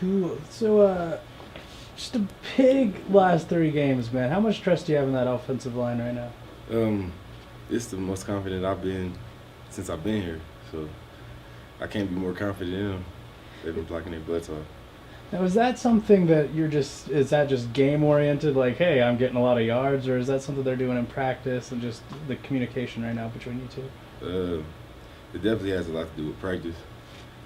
Cool. So, just a big last 3 games, man. How much trust do you have in that offensive line right now? It's the most confident I've been since I've been here. So I can't be more confident in them. They've been blocking their butts off. Now, is that something that is that just game oriented, like, hey, I'm getting a lot of yards, or is that something they're doing in practice and just the communication right now between you two? It definitely has a lot to do with practice.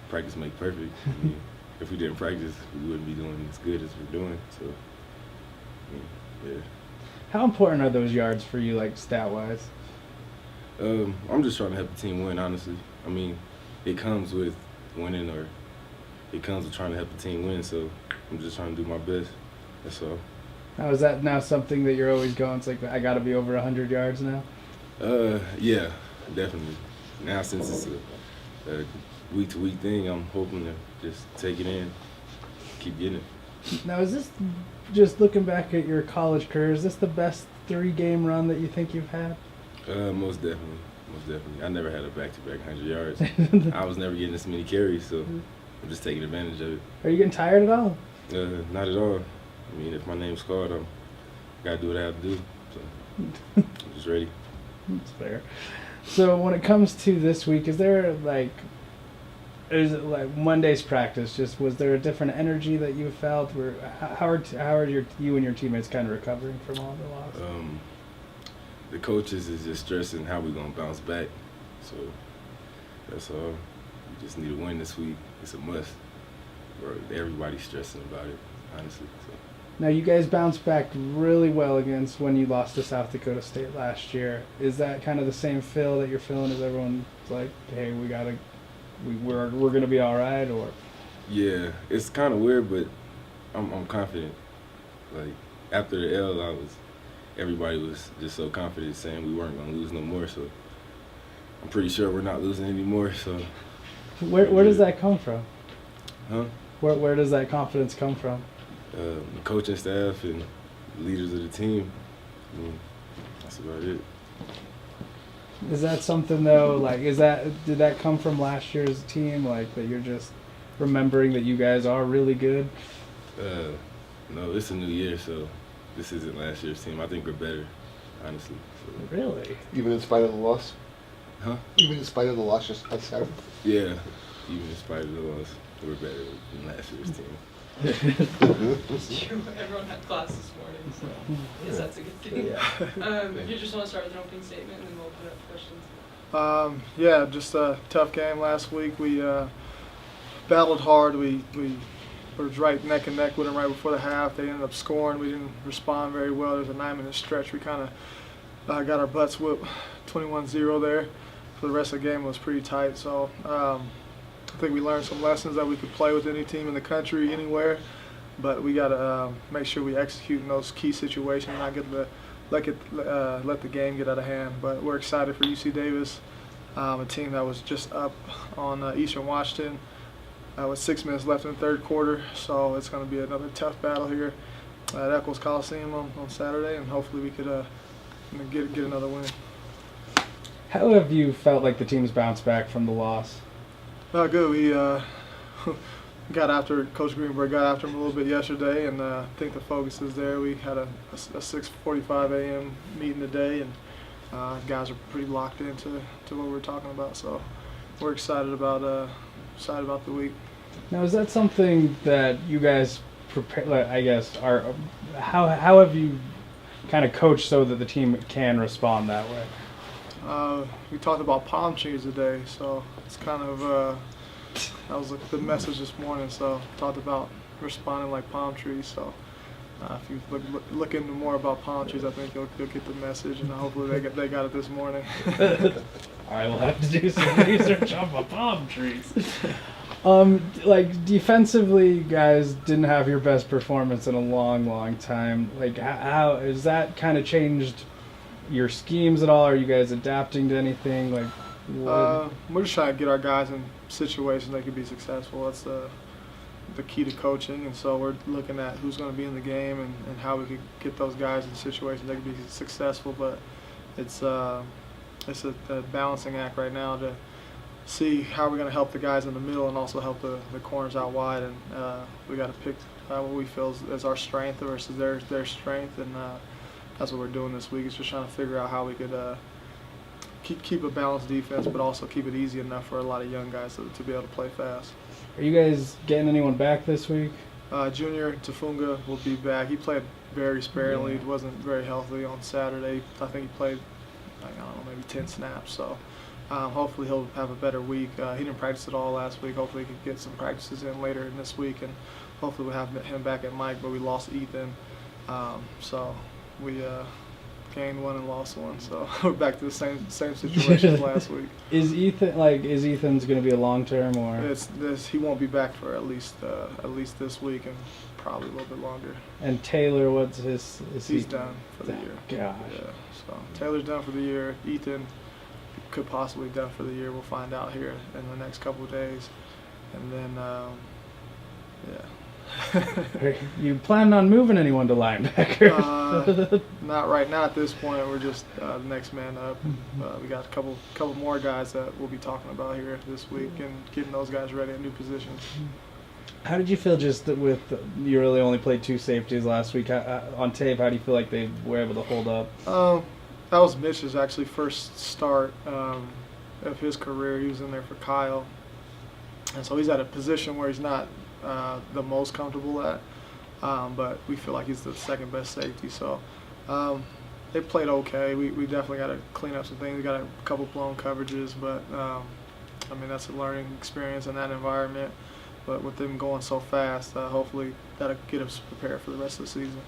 Practice makes perfect. I mean, if we didn't practice, we wouldn't be doing as good as we're doing. So, yeah. How important are those yards for you, like, stat-wise? I'm just trying to help the team win, honestly. I mean, it comes with winning or it comes with trying to help the team win, so I'm just trying to do my best. That's all. Now, is that now something that you're always going, it's like, I got to be over 100 yards now? Yeah, definitely. Now, since it's a week-to-week thing, I'm hoping to just take it in, keep getting it. Now, is this, just looking back at your college career, is this the best 3-game run that you think you've had? Most definitely. Most definitely. I never had a back-to-back 100 yards. I was never getting this many carries, so I'm just taking advantage of it. Are you getting tired at all? Not at all. I mean, if my name's called, I gotta do what I have to do. So I'm just ready. That's fair. So when it comes to this week, is it like Monday's practice? Just was there a different energy that you felt? How are you and your teammates kind of recovering from all the loss? The coaches is just stressing how we're gonna bounce back. So that's all. We just need to win this week. It's a must. Everybody's stressing about it, honestly. So. Now, you guys bounced back really well against when you lost to South Dakota State last year. Is that kind of the same feel that you're feeling as everyone's like, hey, we're gonna be all right, or? Yeah, it's kind of weird, but I'm confident. Like after the L, everybody was just so confident saying we weren't gonna lose no more. So I'm pretty sure we're not losing anymore. So where does that come from? Huh? Where does that confidence come from? The coaching staff and leaders of the team. I mean, that's about it. Is that something though? Like, did that come from last year's team? Like that you're just remembering that you guys are really good? No, it's a new year, so this isn't last year's team. I think we're better, honestly. So. Really? Even in spite of the loss? Huh? Even in spite of the loss just on Saturday? Yeah, even in spite of the loss, we're better than last year's team. Everyone had class this morning, so I guess that's a good thing. Yeah. If you just want to start with an opening statement, and then we'll put up questions. Yeah, just a tough game last week. We battled hard. We were right neck and neck with them right before the half. They ended up scoring. We didn't respond very well. There's a 9-minute stretch. We kind of got our butts whipped 21-0 there. For the rest of the game, it was pretty tight. So I think we learned some lessons that we could play with any team in the country, anywhere. But we got to make sure we execute in those key situations, not let the game get out of hand. But we're excited for UC Davis, a team that was just up on Eastern Washington with 6 minutes left in the third quarter. So it's going to be another tough battle here at Eccles Coliseum on Saturday, and hopefully we could get another win. How have you felt like the team's bounced back from the loss? Good. We got after Coach Greenberg, got after him a little bit yesterday, and I think the focus is there. We had a 6:45 a.m. meeting today, and guys are pretty locked into what we're talking about. So we're excited about the week. Now, is that something that you guys prepare? Like, I guess how have you kind of coached so that the team can respond that way? We talked about palm trees today, so it's kind of that was the message this morning. So talked about responding like palm trees. So if you look into more about palm trees, I think you'll get the message, and hopefully they got it this morning. I will have to do some research on my palm trees. Like defensively, you guys didn't have your best performance in a long time. Like, how has that kind of changed your schemes at all? Are you guys adapting to anything? Like, we're just trying to get our guys in situations that could be successful. That's the key to coaching, and so we're looking at who's going to be in the game and how we could get those guys in situations that could be successful. But it's a balancing act right now to see how we're going to help the guys in the middle and also help the corners out wide. And we got to pick what we feel is our strength versus their strength, and that's what we're doing this week. Is just trying to figure out how we could keep a balanced defense, but also keep it easy enough for a lot of young guys to be able to play fast. Are you guys getting anyone back this week? Junior Tafunga will be back. He played very sparingly. Yeah. He wasn't very healthy on Saturday. I think he played, I don't know, maybe 10 snaps. So hopefully he'll have a better week. He didn't practice at all last week. Hopefully he can get some practices in later in this week, and hopefully we'll have him back at Mike. But we lost Ethan, so we gained one and lost one. So we're back to the same situation as last week. Is Ethan's going to be a long term or? He won't be back for at least this week and probably a little bit longer. And Taylor, what's his? He's done for the year. Gosh. Yeah. So Taylor's done for the year. Ethan could possibly done for the year. We'll find out here in the next couple of days, and then Are you planning on moving anyone to linebacker? Not right now at this point. We're just the next man up. We got a couple more guys that we'll be talking about here this week and getting those guys ready in new positions. How did you feel just with you really only played 2 safeties last week on tape? How do you feel like they were able to hold up? That was Mitch's actually first start of his career. He was in there for Kyle, and so he's at a position where he's not the most comfortable at, but we feel like he's the second best safety. So they played okay. We definitely got to clean up some things. We got a couple blown coverages, but I mean that's a learning experience in that environment. But with them going so fast, hopefully that'll get us prepared for the rest of the season.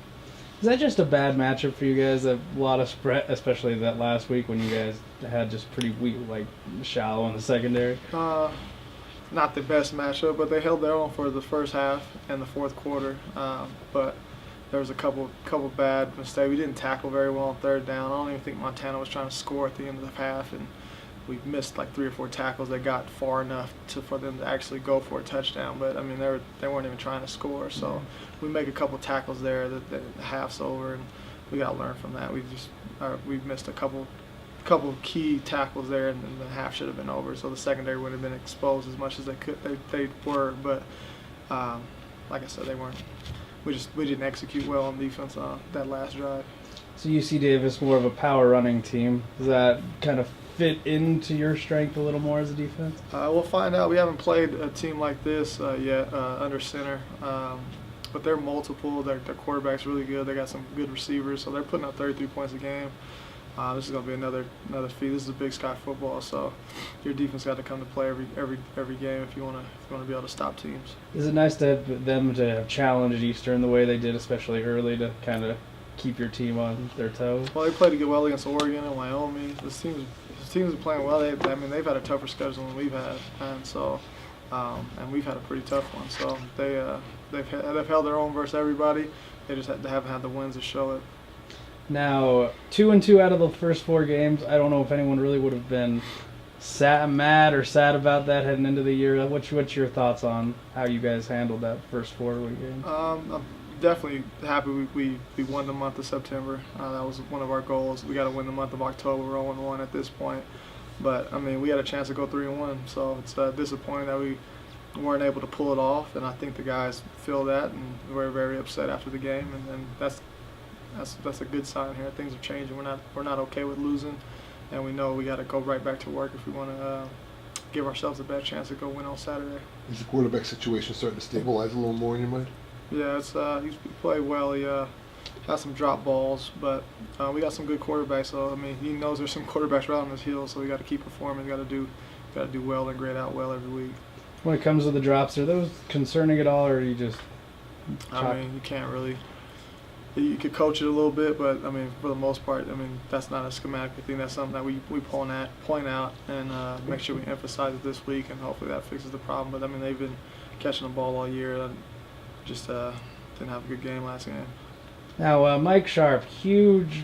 Is that just a bad matchup for you guys? A lot of spread, especially that last week when you guys had just pretty weak, like shallow in the secondary. Not the best matchup, but they held their own for the first half and the fourth quarter. But there was a couple bad mistakes. We didn't tackle very well on third down. I don't even think Montana was trying to score at the end of the half, and we missed like 3 or 4 tackles that got far enough for them to actually go for a touchdown. But I mean, they weren't even trying to score. So we make a couple tackles there that the half's over, and we got to learn from that. We missed a couple key tackles there, and the half should have been over. So the secondary would have been exposed as much as they could. They were, but like I said, they weren't. We didn't execute well on defense on that last drive. So UC Davis more of a power running team. Does that kind of fit into your strength a little more as a defense? We'll find out. We haven't played a team like this yet under center, but they're multiple. Their quarterback's really good. They got some good receivers, so they're putting up 33 points a game. This is going to be another feat. This is a Big Sky football, so your defense got to come to play every game if you want to be able to stop teams. Is it nice to have them to have challenged Eastern the way they did, especially early, to kind of keep your team on their toes? Well, they played well against Oregon and Wyoming. This teams are playing well. They've had a tougher schedule than we've had, and so and we've had a pretty tough one. So they've held their own versus everybody. They just haven't had the wins to show it. Now, 2-2 out of the first 4 games. I don't know if anyone really would have been mad or sad about that heading into the year. What's your thoughts on how you guys handled that first 4 games? I'm definitely happy we won the month of September. That was one of our goals. We got to win the month of October. We're 0-1 at this point. But, I mean, we had a chance to go 3-1, so it's disappointing that we weren't able to pull it off, and I think the guys feel that, and we're very upset after the game, and that's a good sign here. Things are changing. We're not okay with losing, and we know we got to go right back to work if we want to give ourselves a better chance to go win on Saturday. Is the quarterback situation starting to stabilize a little more in your mind? Yeah, he played well. He had some drop balls, but we got some good quarterbacks. So I mean, he knows there's some quarterbacks right on his heels. So we got to keep performing. Got to do well and grade out well every week. When it comes to the drops, are those concerning at all, or are you just? I mean, you can't really. You could coach it a little bit, but I mean, for the most part, I mean, that's not a schematic thing. That's something that we point out and make sure we emphasize it this week, and hopefully that fixes the problem. But I mean, they've been catching the ball all year, and just didn't have a good game last game. Now, Mike Sharp, huge,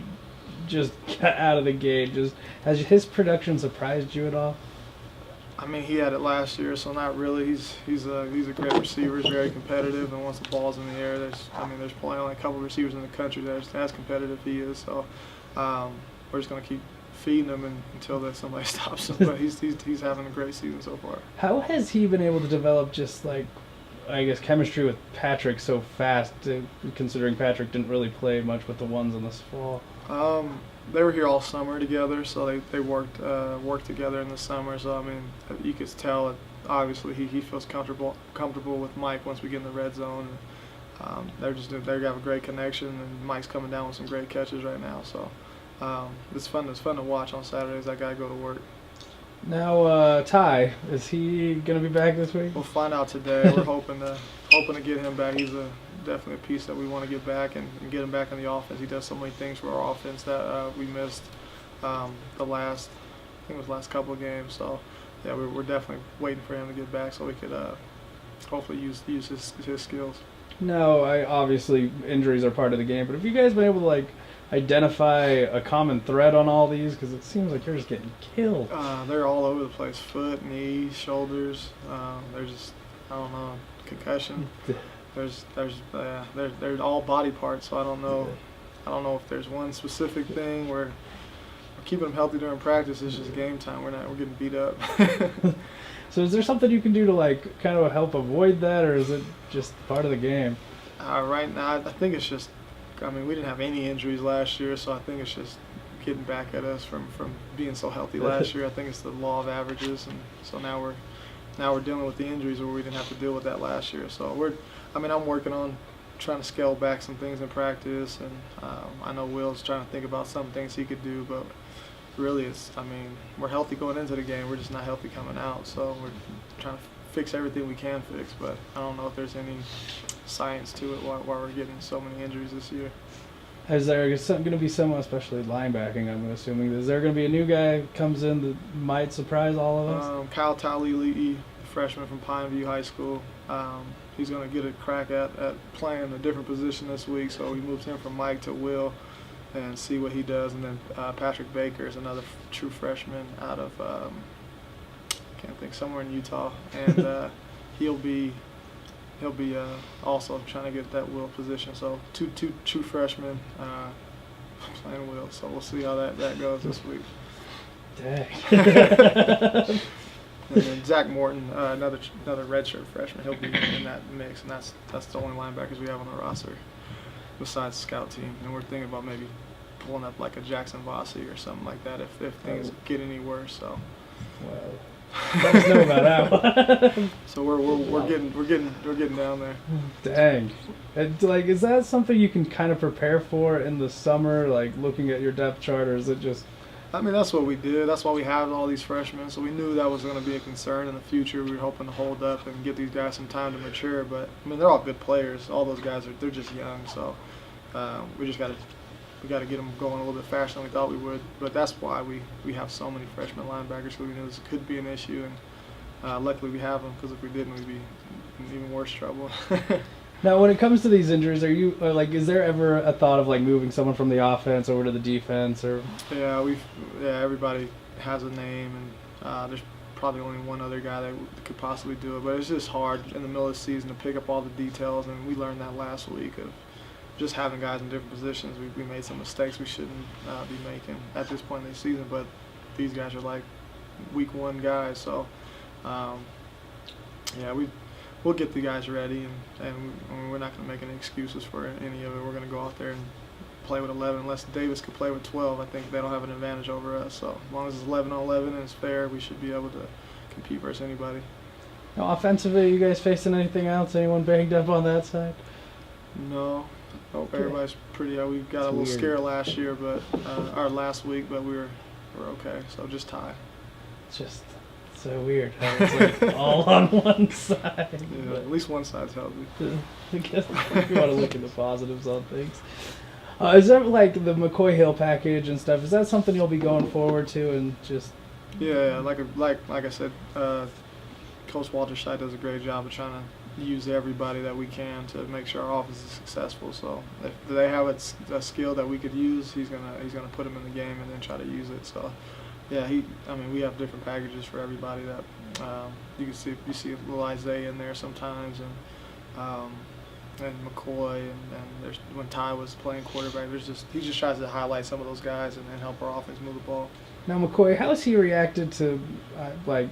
just out of the gate. Just has his production surprised you at all? I mean, he had it last year, so not really. He's a great receiver. He's very competitive, and once the ball's in the air, there's probably only a couple of receivers in the country that are as competitive as he is. So we're just gonna keep feeding him until somebody stops him. But he's having a great season so far. How has he been able to develop just like, I guess, chemistry with Patrick so fast, considering Patrick didn't really play much with the ones in this fall? They were here all summer together, so they worked together in the summer. So I mean, you could tell that obviously he feels comfortable with Mike once we get in the red zone. And, they have a great connection, and Mike's coming down with some great catches right now. So it's fun to watch on Saturdays. That guy go to work. Now, Ty, is he gonna be back this week? We'll find out today. We're hoping to get him back. He's definitely a piece that we want to get back and get him back in the offense. He does so many things for our offense that we missed the last couple of games. So yeah, we're definitely waiting for him to get back so we could hopefully use his skills. No, obviously injuries are part of the game, but have you guys been able to like identify a common thread on all these? Because it seems like you're just getting killed. They're all over the place: foot, knees, shoulders. They're just, I don't know, concussion. They're all body parts. So I don't know if there's one specific thing where we're keeping them healthy during practice. It's just game time. We're getting beat up. So is there something you can do to like kind of help avoid that, or is it just part of the game? Right now, I think it's just. I mean, we didn't have any injuries last year, so I think it's just getting back at us from being so healthy last year. I think it's the law of averages, and so now we're dealing with the injuries where we didn't have to deal with that last year. So I'm working on trying to scale back some things in practice, and I know Will's trying to think about some things he could do, but really we're healthy going into the game. We're just not healthy coming out, so we're trying to fix everything we can fix, but I don't know if there's any science to it why we're getting so many injuries this year. Is there going to be someone, especially linebacking, I'm assuming, is there going to be a new guy who comes in that might surprise all of us? Kyle Talili, freshman from Pineview High School. He's going to get a crack at playing a different position this week, so we moved him from Mike to Will and see what he does. And then Patrick Baker is another true freshman out of, can't think, somewhere in Utah, and he'll be also trying to get that Will position. So two true freshmen playing Will. So we'll see how that goes this week. Dang. And then Zach Morton, another redshirt freshman, he'll be in that mix, and that's the only linebackers we have on the roster besides the scout team. And we're thinking about maybe pulling up like a Jackson Vossi or something like that if things get any worse. So. Wow. Let us know about that one. So we're getting down there. Dang. And, like, is that something you can kind of prepare for in the summer, like looking at your depth chart, or is it just? I mean, that's what we did. That's why we have all these freshmen. So we knew that was going to be a concern in the future. We were hoping to hold up and give these guys some time to mature. But I mean, they're all good players. All those guys they're just young. So we just got to get them going a little bit faster than we thought we would. But that's why we have so many freshman linebackers. So we knew this could be an issue, and luckily we have them, because if we didn't, we'd be in even worse trouble. Now, when it comes to these injuries, is there ever a thought of like moving someone from the offense over to the defense, or? Yeah, everybody has a name, and there's probably only one other guy that could possibly do it. But it's just hard in the middle of the season to pick up all the details, and we learned that last week of just having guys in different positions. We made some mistakes we shouldn't be making at this point in the season, but these guys are like week one guys, so we'll get the guys ready, and we're not going to make any excuses for any of it. We're going to go out there and play with 11. Unless Davis could play with 12, I think they don't have an advantage over us. So as long as it's 11 on 11 and it's fair, we should be able to compete versus anybody. Now, offensively, you guys facing anything else? Anyone banged up on that side? No. Okay. Everybody's pretty. We got a little scare last year, but or last week, but we're okay. So just tie. It's just so weird how it's like all on one side. Yeah, at least one side's healthy. I guess if you want to look at the positives on things. Is that like the McCoy Hill package and stuff? Is that something you'll be going forward to and just? Yeah, like I said, Coach Walter Scheid does a great job of trying to use everybody that we can to make sure our offense is successful. So if they have a skill that we could use, he's gonna put them in the game and then try to use it. So yeah, we have different packages for everybody that you see a little Isaiah in there sometimes, and McCoy, and there's when Ty was playing quarterback. He just tries to highlight some of those guys and help our offense move the ball. Now, McCoy, how has he reacted to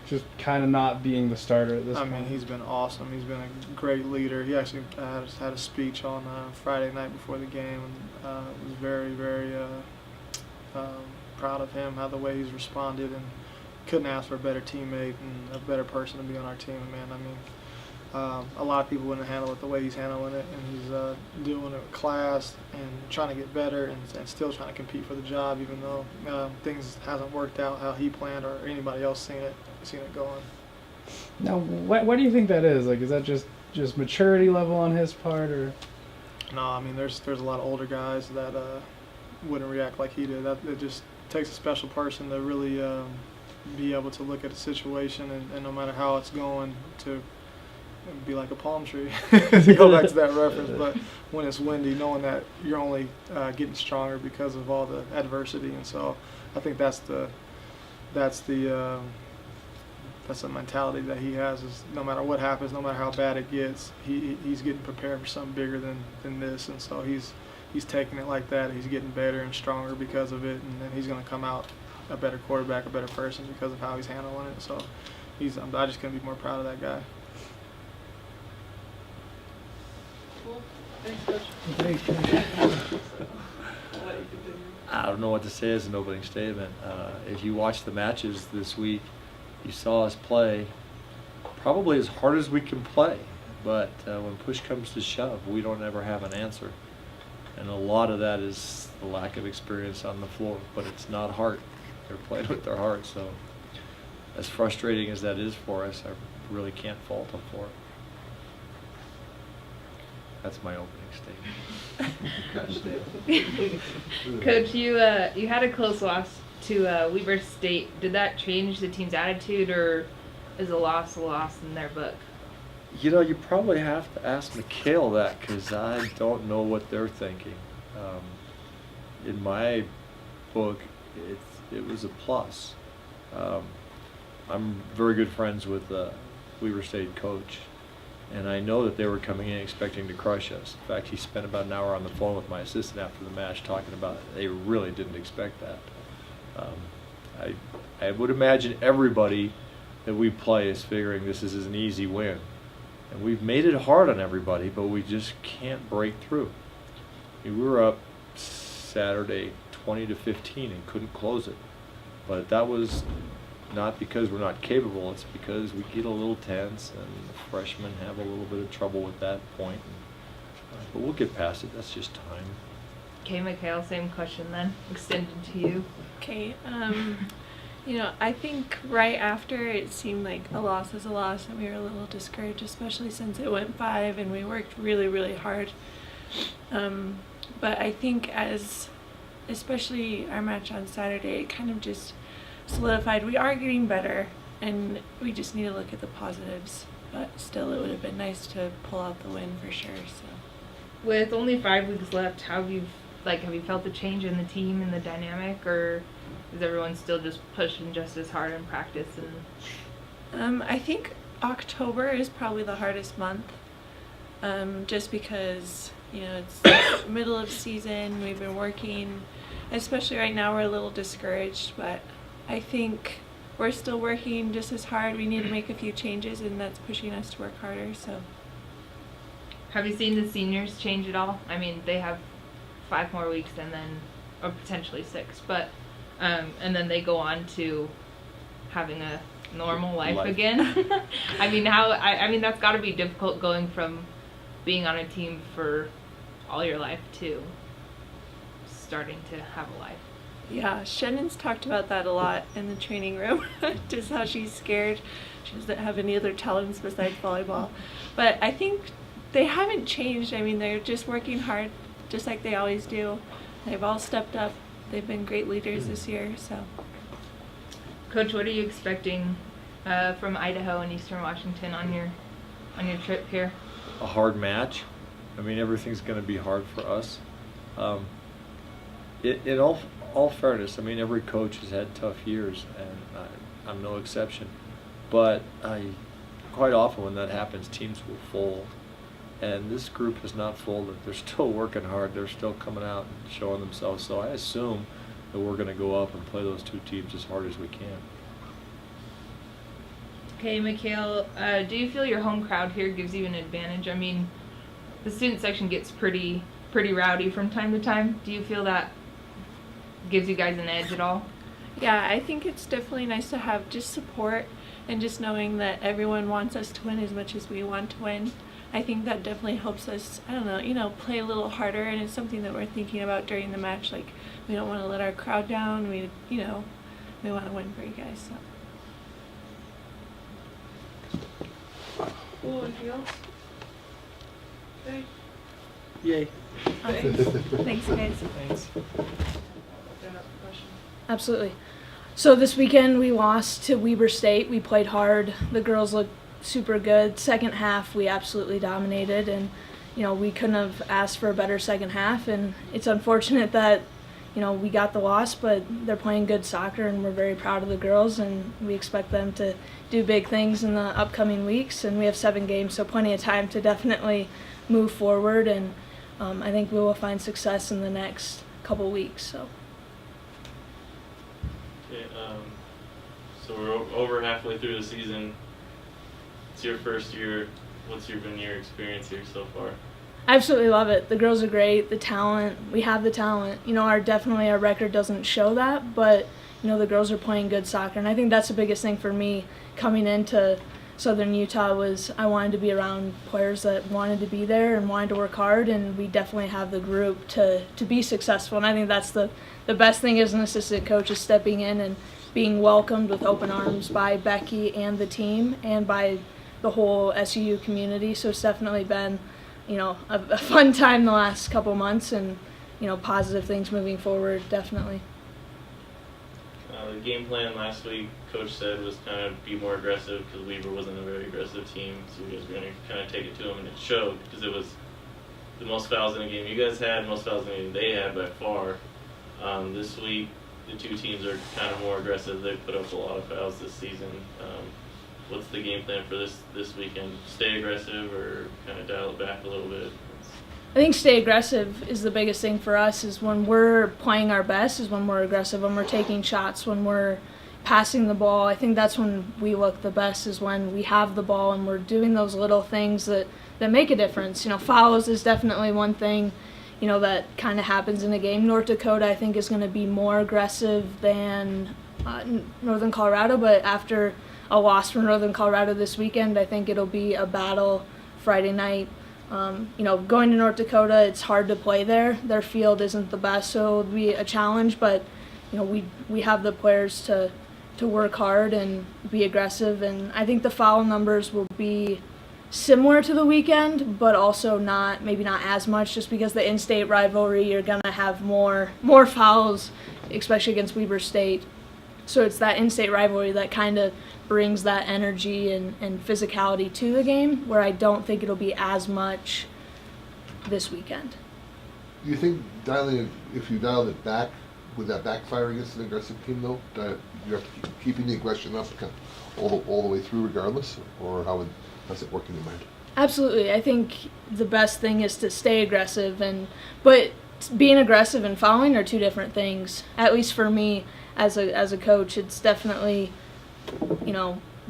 just kind of not being the starter at this I point? mean, he's been awesome. He's been a great leader. He actually had a speech on Friday night before the game, and was very, very proud of him, how the way he's responded, and couldn't ask for a better teammate and a better person to be on our team. Man, I mean, a lot of people wouldn't handle it the way he's handling it, and he's doing it with class and trying to get better and still trying to compete for the job, even though things hasn't worked out how he planned or anybody else seen it going. Now, what do you think that is? Like, is that just maturity level on his part, or? No, I mean, there's a lot of older guys that wouldn't react like he did. It just takes a special person to really be able to look at a situation and no matter how it's going to be like a palm tree, to go back to that reference. But when it's windy, knowing that you're only getting stronger because of all the adversity, and so I think that's the mentality that he has. Is no matter what happens, no matter how bad it gets, he's getting prepared for something bigger than this, and so he's taking it like that. He's getting better and stronger because of it, and then he's going to come out a better quarterback, a better person because of how he's handling it. So I just couldn't be more proud of that guy. Thanks, Coach. I don't know what to say as an opening statement. If you watch the matches this week, you saw us play probably as hard as we can play. But when push comes to shove, we don't ever have an answer. And a lot of that is the lack of experience on the floor. But it's not heart. They're playing with their heart. So as frustrating as that is for us, I really can't fault them for it. That's my opening statement. Coach, you had a close loss to Weber State. Did that change the team's attitude, or is a loss in their book? You know, you probably have to ask Mikhail that, because I don't know what they're thinking. In my book, it was a plus. I'm very good friends with Weber State coach. And I know that they were coming in expecting to crush us. In fact, he spent about an hour on the phone with my assistant after the match talking about it. They really didn't expect that. I would imagine everybody that we play is figuring this is an easy win. And we've made it hard on everybody, but we just can't break through. We were up Saturday 20-15 and couldn't close it. But that was not because we're not capable, it's because we get a little tense and the freshmen have a little bit of trouble with that point. But we'll get past it, that's just time. Okay, Mikhail, same question then, extended to you. Okay, I think right after it seemed like a loss is a loss, and we were a little discouraged, especially since it went 5 and we worked really, really hard. But I think especially our match on Saturday, it kind of just solidified we are getting better, and we just need to look at the positives. But still, it would have been nice to pull out the win for sure. So, with only 5 weeks left, have you felt the change in the team and the dynamic, or is everyone still just pushing just as hard in practice? And I think October is probably the hardest month, just because it's middle of season. We've been working, especially right now. We're a little discouraged, but I think we're still working just as hard. We need to make a few changes, and that's pushing us to work harder. So, have you seen the seniors change at all? I mean, they have 5 more weeks, and then, or potentially 6, but and then they go on to having a normal life again. I mean, I mean that's got to be difficult going from being on a team for all your life to starting to have a life. Yeah, Shannon's talked about that a lot in the training room, just how she's scared. She doesn't have any other talents besides volleyball. But I think they haven't changed. I mean, they're just working hard, just like they always do. They've all stepped up. They've been great leaders this year. So, Coach, what are you expecting from Idaho and Eastern Washington on your trip here? A hard match. I mean, everything's going to be hard for us. In all fairness, I mean, every coach has had tough years, and I'm no exception. But quite often when that happens, teams will fold. And this group has not folded. They're still working hard. They're still coming out and showing themselves. So I assume that we're going to go up and play those two teams as hard as we can. Okay, Mikhail, do you feel your home crowd here gives you an advantage? I mean, the student section gets pretty rowdy from time to time. Do you feel that gives you guys an edge at all? Yeah, I think it's definitely nice to have just support and just knowing that everyone wants us to win as much as we want to win. I think that definitely helps us, I don't know, play a little harder, and it's something that we're thinking about during the match. Like, we don't want to let our crowd down. We want to win for you guys. So. Cool, anything else? Okay. Yay. Thanks, guys. Thanks. Absolutely. So this weekend we lost to Weber State. We played hard. The girls looked super good. Second half we absolutely dominated, and we couldn't have asked for a better second half, and it's unfortunate that we got the loss, but they're playing good soccer and we're very proud of the girls, and we expect them to do big things in the upcoming weeks, and we have 7 games, so plenty of time to definitely move forward, and I think we will find success in the next couple weeks. So. Okay, so we're over halfway through the season. It's your first year. What's been your experience here so far? I absolutely love it. The girls are great. The talent, we have the talent. Our record doesn't show that, but the girls are playing good soccer, and I think that's the biggest thing for me coming into Southern Utah was I wanted to be around players that wanted to be there and wanted to work hard, and we definitely have the group to be successful. And I think that's the best thing as an assistant coach is stepping in and being welcomed with open arms by Becky and the team and by the whole SUU community. So it's definitely been a fun time the last couple months, and positive things moving forward, definitely. The game plan last week, Coach said, was kind of be more aggressive because Weaver wasn't a very aggressive team, so you guys were going to kind of take it to them, and it showed because it was the most fouls in a game you guys had, most fouls in a game they had by far. This week, the two teams are kind of more aggressive. They've put up a lot of fouls this season. What's the game plan for this weekend? Stay aggressive or kind of dial it back a little bit? I think stay aggressive is the biggest thing for us, is when we're playing our best is when we're aggressive, when we're taking shots, when we're passing the ball. I think that's when we look the best, is when we have the ball and we're doing those little things that make a difference. Fouls is definitely one thing, that kind of happens in a game. North Dakota, I think, is going to be more aggressive than Northern Colorado, but after a loss from Northern Colorado this weekend, I think it'll be a battle Friday night. Going to North Dakota, it's hard to play there. Their field isn't the best, so it'll be a challenge, but we have the players to work hard and be aggressive, and I think the foul numbers will be similar to the weekend, but also maybe not as much, just because the in-state rivalry, you're going to have more fouls, especially against Weber State. So it's that in-state rivalry that kind of brings that energy and physicality to the game, where I don't think it'll be as much this weekend. Do you think if you dialed it back, would that backfire against an aggressive team, though? You're keeping the aggression up all the way through regardless, or how's it work in your mind? Absolutely. I think the best thing is to stay aggressive, but being aggressive and fouling are two different things. At least for me as a coach, it's definitely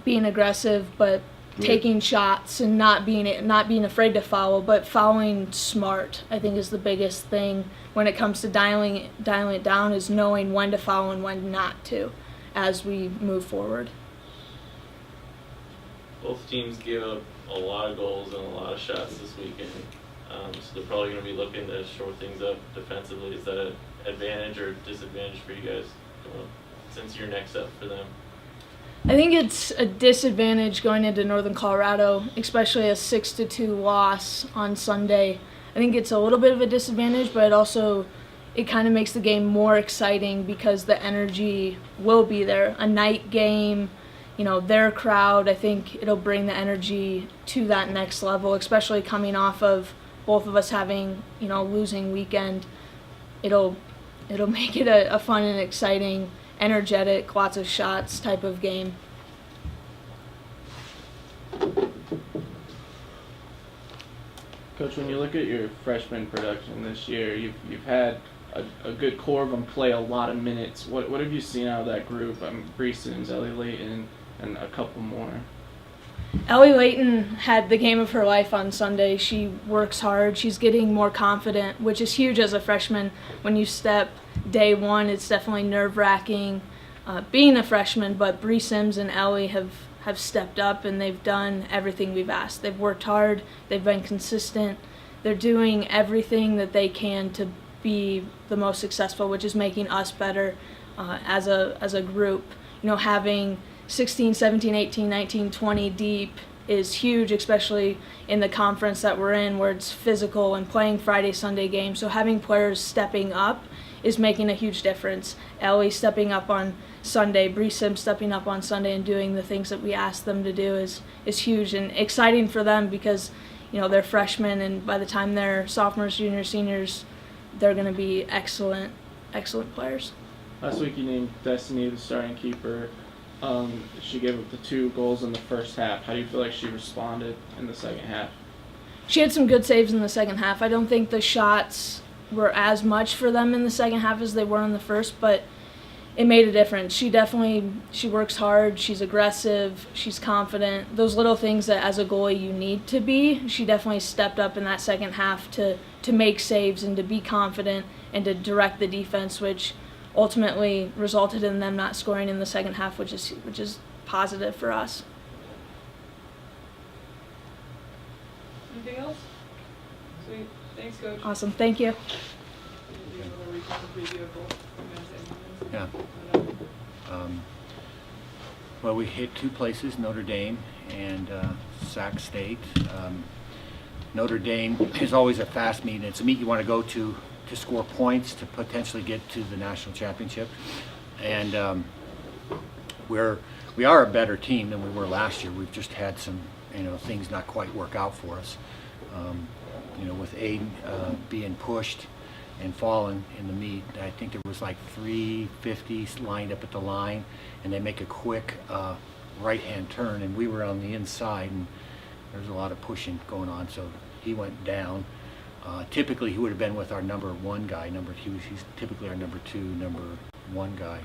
being aggressive, but taking shots and not being afraid to foul, but fouling smart, I think, is the biggest thing when it comes to dialing it down, is knowing when to foul and when not to as we move forward. Both teams gave up a lot of goals and a lot of shots this weekend, so they're probably going to be looking to shore things up defensively. Is that an advantage or disadvantage for you guys since you're next up for them? I think it's a disadvantage going into Northern Colorado, especially a 6-2 loss on Sunday. I think it's a little bit of a disadvantage, but it kind of makes the game more exciting because the energy will be there. A night game, their crowd, I think it'll bring the energy to that next level, especially coming off of both of us having, losing weekend. It'll make it a fun and exciting, energetic, lots of shots type of game. Coach, when you look at your freshman production this year, you've had a good core of them play a lot of minutes. What have you seen out of that group? Bree Sims, Ellie Layton, and a couple more. Ellie Layton had the game of her life on Sunday. She works hard. She's getting more confident, which is huge as a freshman. When you step day one, it's definitely nerve-wracking being a freshman, but Bree Sims and Ellie have stepped up, and they've done everything we've asked. They've worked hard. They've been consistent. They're doing everything that they can to be the most successful, which is making us better as a group. You know, having 16, 17, 18, 19, 20 deep is huge, especially in the conference that we're in where it's physical and playing Friday, Sunday games. So having players stepping up is making a huge difference. Ellie stepping up on Sunday, Bree Sims stepping up on Sunday and doing the things that we asked them to do is huge and exciting for them because, you know, they're freshmen, and by the time they're sophomores, juniors, seniors, they're going to be excellent players. Last week you named Destiny the starting keeper. She gave up the 2 goals in the first half. How do you feel like she responded in the second half? She had some good saves in the second half. I don't think the shots were as much for them in the second half as they were in the first, but it made a difference. She works hard, she's aggressive, she's confident. Those little things that as a goalie you need to be, she definitely stepped up in that second half to make saves and to be confident and to direct the defense, which ultimately resulted in them not scoring in the second half, which is positive for us. Anything else? Sweet. Thanks, Coach. Awesome. Thank you. Yeah. Well, we hit 2 places, Notre Dame and Sac State. Notre Dame is always a fast meet. It's a meet you want to go to score points to potentially get to the national championship. And we are a better team than we were last year. We've just had some, things not quite work out for us. With Aiden being pushed and fallen in the meet, I think there was like 350s lined up at the line, and they make a quick right-hand turn, and we were on the inside, and there's a lot of pushing going on, so he went down. Typically, he would have been with our number 1 guy. He's typically our number 2, number 1 guy,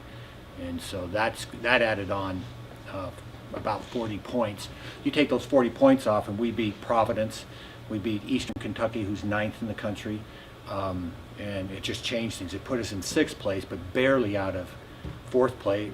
and so that added on about 40 points. You take those 40 points off, and we beat Providence. We beat Eastern Kentucky, who's 9th in the country, and it just changed things. It put us in 6th place, but barely out of fourth place,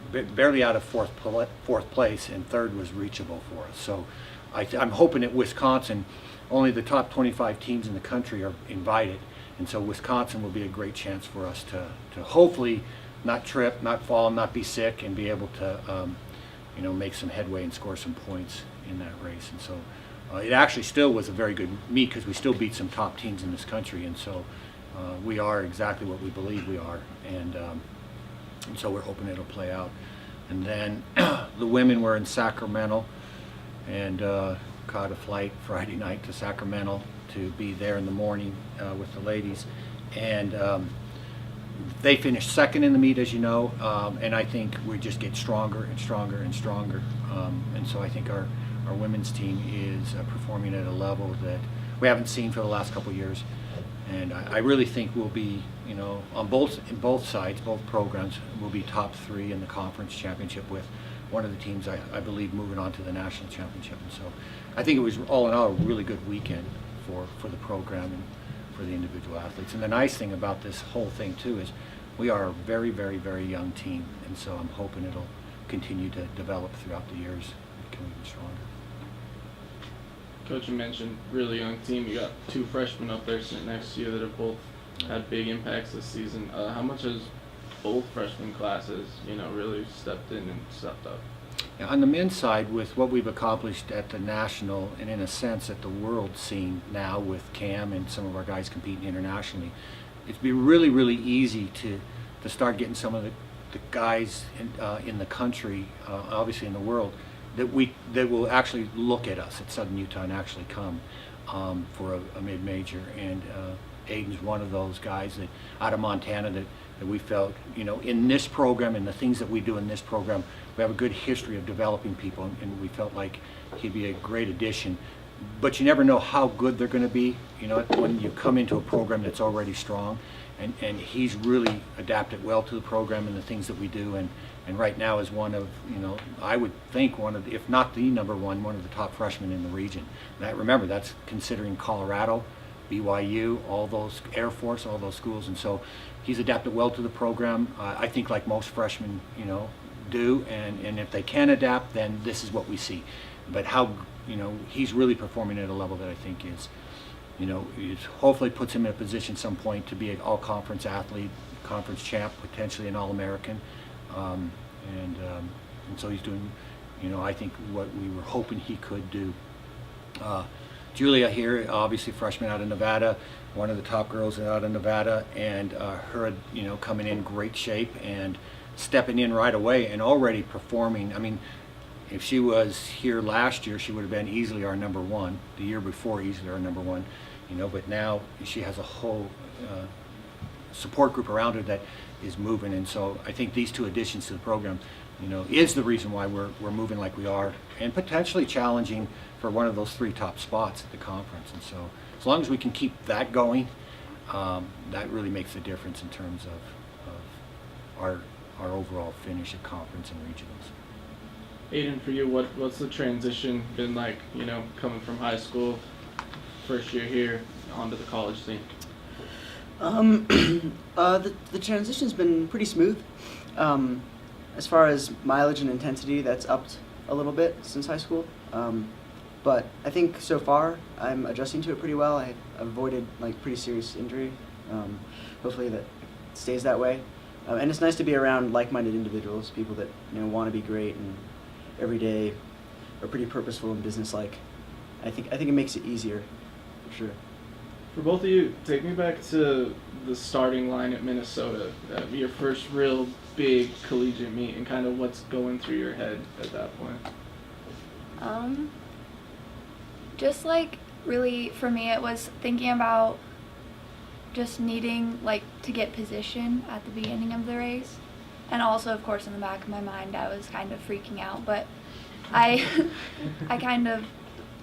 and 3rd was reachable for us. So I'm hoping at Wisconsin, only the top 25 teams in the country are invited, and so Wisconsin will be a great chance for us to hopefully not trip, not fall, not be sick, and be able to make some headway and score some points in that race. And so it actually still was a very good meet because we still beat some top teams in this country, and so we are exactly what we believe we are, and so we're hoping it'll play out. And then the women were in Sacramento and caught a flight Friday night to Sacramento to be there in the morning with the ladies, and they finished 2nd in the meet, as you know, and I think we just get stronger and stronger and stronger, and so I think our women's team is performing at a level that we haven't seen for the last couple of years, and I really think we'll be, on both sides, both programs, we'll be top 3 in the conference championship, with one of the teams I believe moving on to the national championship. And so I think it was all in all a really good weekend for the program and for the individual athletes. And the nice thing about this whole thing too is we are a very, very, very young team, and so I'm hoping it'll continue to develop throughout the years and become even stronger. Coach, you mentioned really young team. You got 2 freshmen up there sitting next to you that have both had big impacts this season. How much has both freshman classes, really stepped in and stepped up? Yeah, on the men's side, with what we've accomplished at the national and in a sense at the world scene now with Cam and some of our guys competing internationally, it's been really, really easy to start getting some of the guys in the country, obviously in the world, that will actually look at us at Southern Utah and actually come for a mid-major. And Aiden's one of those guys that out of Montana that we felt, in this program and the things that we do in this program, we have a good history of developing people, and we felt like he'd be a great addition. But you never know how good they're going to be, when you come into a program that's already strong. and he's really adapted well to the program and the things that we do, and right now is one of, I would think one of, if not the number one of the top freshmen in the region. Remember, that's considering Colorado, BYU, all those, Air Force, all those schools, and so he's adapted well to the program. I think like most freshmen, do, and if they can adapt, then this is what we see. But he's really performing at a level that I think is, it hopefully puts him in a position some point to be an all-conference athlete, conference champ, potentially an All-American, and so he's doing, I think what we were hoping he could do. Julia here, obviously freshman out of Nevada, one of the top girls out of Nevada, and her, coming in great shape and stepping in right away and already performing. I mean, if she was here last year, she would have been easily our number one. The year before, easily our number one. But now she has a whole support group around her that is moving, and so I think these two additions to the program, is the reason why we're moving like we are, and potentially challenging for one of those 3 top spots at the conference. And so, as long as we can keep that going, that really makes a difference in terms of our overall finish at conference and regionals. Aiden, for you, what's the transition been like, coming from high school, first year here, onto the college scene? The transition's been pretty smooth. As far as mileage and intensity, that's upped a little bit since high school. But I think so far I'm adjusting to it pretty well. I've avoided pretty serious injury. Hopefully that stays that way. And it's nice to be around like-minded individuals, people that want to be great and every day are pretty purposeful and businesslike. I think it makes it easier, for sure. For both of you, take me back to the starting line at Minnesota, your first real big collegiate meet, and kind of what's going through your head at that point. Just really for me, it was thinking about just needing to get position at the beginning of the race, and also of course in the back of my mind I was kind of freaking out, but I kind of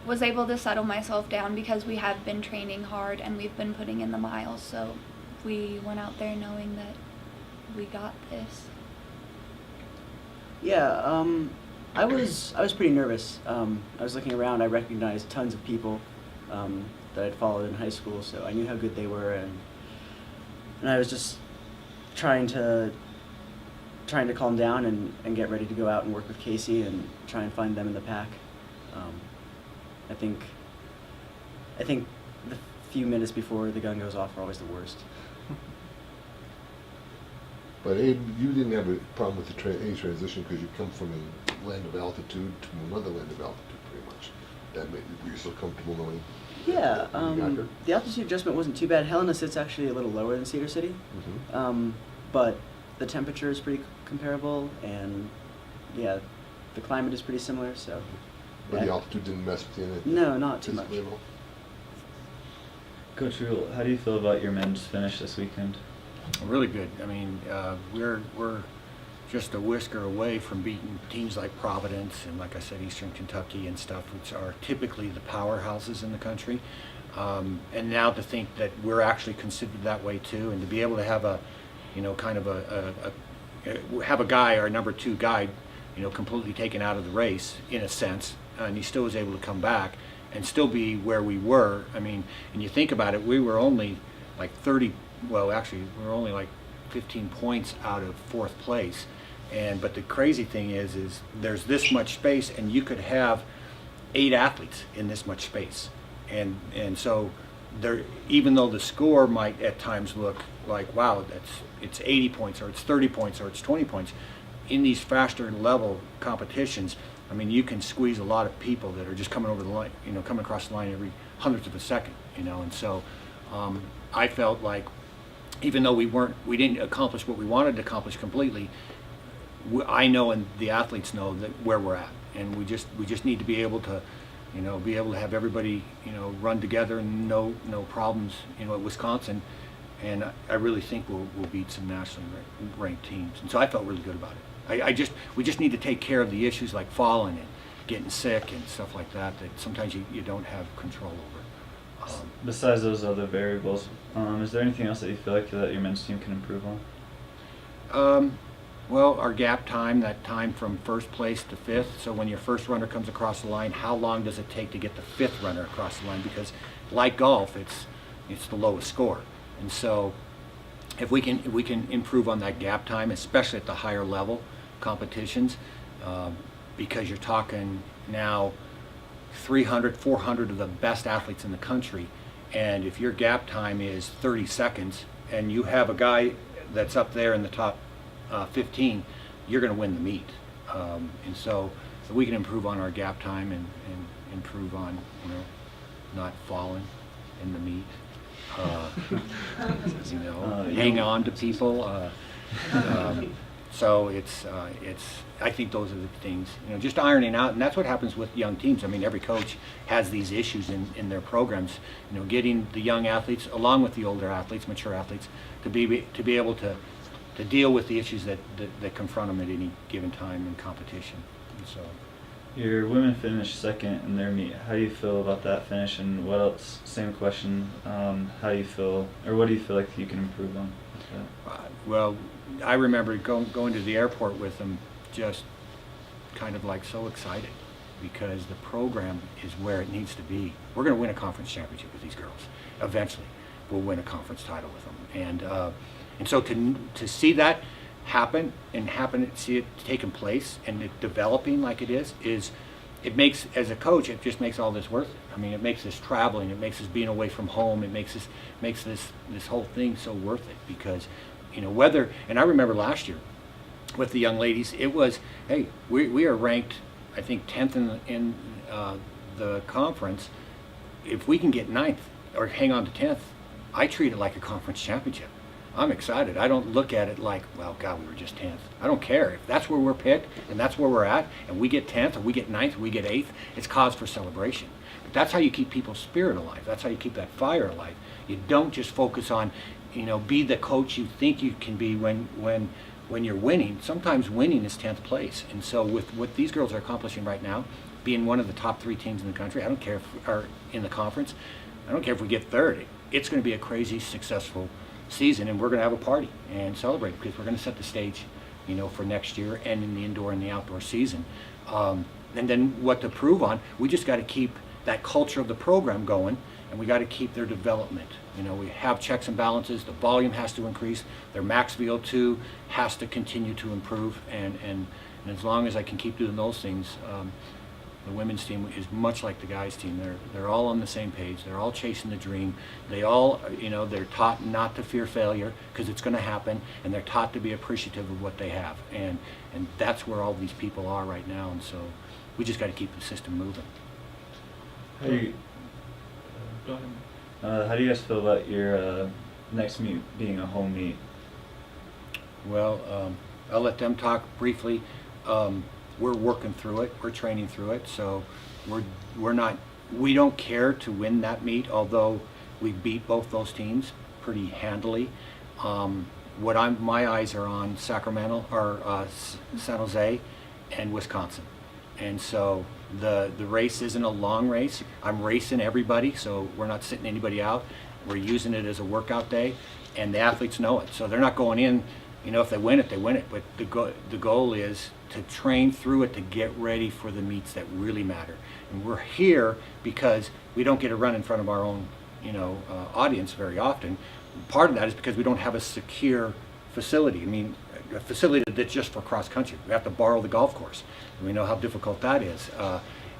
was able to settle myself down because we have been training hard and we've been putting in the miles, so we went out there knowing that we got this. Yeah, I was pretty nervous. I was looking around, I recognized tons of people that I'd followed in high school, so I knew how good they were, and I was just trying to calm down and get ready to go out and work with Casey and try and find them in the pack. I think the few minutes before the gun goes off are always the worst. But Abe, you didn't have a problem with the age transition because you come from a land of altitude to another land of altitude, pretty much. Were you so comfortable knowing? Yeah, the altitude adjustment wasn't too bad. Helena sits actually a little lower than Cedar City, but the temperature is pretty comparable, and yeah, the climate is pretty similar. So. But the altitude didn't mess with you? No, not too much. Coach Rule, how do you feel about your men's finish this weekend? Really good. I mean, we're just a whisker away from beating teams like Providence and, like I said, Eastern Kentucky and stuff, which are typically the powerhouses in the country. And now to think that we're actually considered that way too, and to be able to have have a guy, our number 2 guy, completely taken out of the race in a sense, and he still was able to come back and still be where we were. I mean, and you think about it, we were only we were only 15 points out of 4th place. But the crazy thing is there's this much space, and you could have 8 athletes in this much space. And so there, even though the score might at times look like, wow, it's 80 points or it's 30 points or it's 20 points, in these faster level competitions, I mean, you can squeeze a lot of people that are just coming over the line, coming across the line every hundredth of a second, and so I felt like even though we didn't accomplish what we wanted to accomplish completely, I know and the athletes know that where we're at, and we just need to be able to, have everybody, run together and no problems, at Wisconsin, and I really think we'll beat some nationally ranked teams, and so I felt really good about it. We just need to take care of the issues like falling and getting sick and stuff like that sometimes you don't have control over. Besides those other variables, is there anything else that you feel like that your men's team can improve on? Well, our gap time, that time from first place to fifth. So when your first runner comes across the line, how long does it take to get the fifth runner across the line? Because like golf, it's the lowest score. And so if we can improve on that gap time, especially at the higher level competitions, because you're talking now 300, 400 of the best athletes in the country, and if your gap time is 30 seconds and you have a guy that's up there in the top 15, you're going to win the meet. And so if we can improve on our gap time and improve on, not falling in the meet, hang on to people. So it's I think those are the things, just ironing out, and that's what happens with young teams. I mean, every coach has these issues in their programs, getting the young athletes along with the older athletes, mature athletes, to be able to deal with the issues that confront them at any given time in competition. And so your women finished second in their meet. How do you feel about that finish, and what else? Same question. How do you feel, or what do you feel like you can improve on with that? Well, I remember going to the airport with them, just kind of like so excited, because the program is where it needs to be. We're going to win a conference championship with these girls. Eventually, we'll win a conference title with them. And so to see that happen and see it taking place and it developing like it is it makes, as a coach, it just makes all this worth it. I mean, it makes this traveling, it makes this being away from home, it makes this whole thing so worth it, because whether, and I remember last year with the young ladies, it was, hey, we are ranked, I think 10th in the conference. If we can get 9th or hang on to 10th, I treat it like a conference championship. I'm excited. I don't look at it like, well, God, we were just 10th. I don't care. If that's where we're picked and that's where we're at, and we get 10th or we get 9th or we get 8th, it's cause for celebration. But that's how you keep people's spirit alive. That's how you keep that fire alive. You don't just focus on, be the coach you think you can be when you're winning. Sometimes winning is 10th place. And so with what these girls are accomplishing right now, being one of the top 3 teams in the country, I don't care if are in the conference, I don't care if we get 3rd. It's going to be a crazy successful season, and we're going to have a party and celebrate, because we're going to set the stage, for next year and in the indoor and the outdoor season. And then what to prove on, we just got to keep that culture of the program going, and we got to keep their development. We have checks and balances. The volume has to increase. Their max VO2 has to continue to improve, and as long as I can keep doing those things, the women's team is much like the guys' team. They're all on the same page. They're all chasing the dream. They all, they're taught not to fear failure, because it's going to happen, and they're taught to be appreciative of what they have. And that's where all these people are right now. And so we just got to keep the system moving. How do you guys feel about your next meet being a home meet? Well, I'll let them talk briefly. We're working through it. We're training through it. So we don't care to win that meet, although we beat both those teams pretty handily. My eyes are on Sacramento or San Jose and Wisconsin. And so the race isn't a long race. I'm racing everybody, so we're not sitting anybody out. We're using it as a workout day, and the athletes know it. So they're not going in, if they win it, they win it. But the goal is to train through it to get ready for the meets that really matter. And we're here because we don't get to run in front of our own, audience very often. Part of that is because we don't have a secure facility. I mean, a facility that's just for cross country. We have to borrow the golf course. And we know how difficult that is.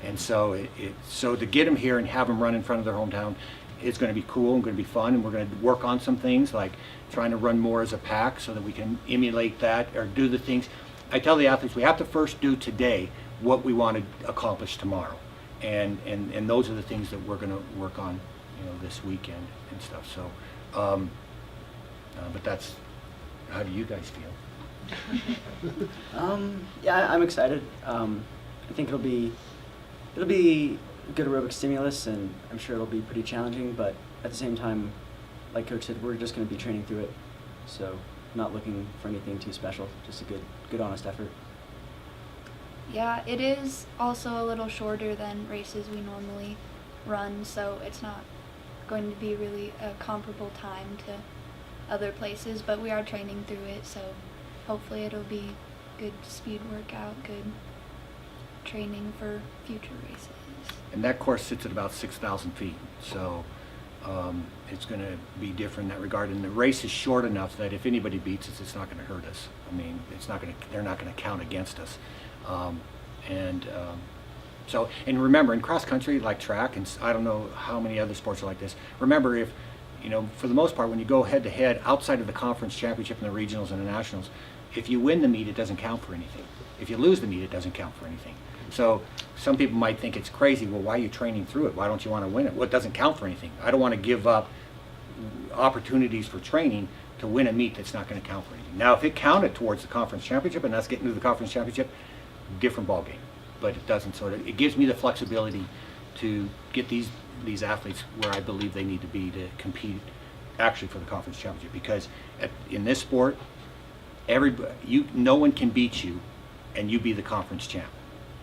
And so so to get them here and have them run in front of their hometown is going to be cool and going to be fun. And we're going to work on some things like trying to run more as a pack so that we can emulate that or do the things. I tell the athletes we have to first do today what we want to accomplish tomorrow. And those are the things that we're going to work on, this weekend and stuff. So, but that's, how do you guys feel? Yeah, I'm excited. I think it'll be a good aerobic stimulus, and I'm sure it'll be pretty challenging, but at the same time, like Coach said, we're just going to be training through it. So not looking for anything too special, just a good honest effort. Yeah, it is also a little shorter than races we normally run, so it's not going to be really a comparable time to other places, but we are training through it, so hopefully it'll be good speed workout, good training for future races. And that course sits at about 6,000 feet, so it's going to be different in that regard. And the race is short enough that if anybody beats us, it's not going to hurt us. I mean, they're not going to count against us. So, and remember, in cross country, like track, and I don't know how many other sports are like this. Remember, if for the most part, when you go head to head outside of the conference championship and the regionals and the nationals, if you win the meet, it doesn't count for anything. If you lose the meet, it doesn't count for anything. So some people might think it's crazy. Well, why are you training through it? Why don't you want to win it? Well, it doesn't count for anything. I don't want to give up opportunities for training to win a meet that's not going to count for anything. Now, if it counted towards the conference championship and us getting to the conference championship, different ball game. But it doesn't. So it gives me the flexibility to get these athletes where I believe they need to be to compete actually for the conference championship. Because in this sport, no one can beat you and you be the conference champ.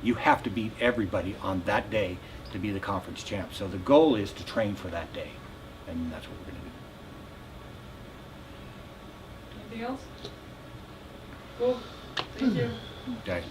You have to beat everybody on that day to be the conference champ. So the goal is to train for that day, and that's what we're going to do. Anything else? Cool. Thank you. Okay.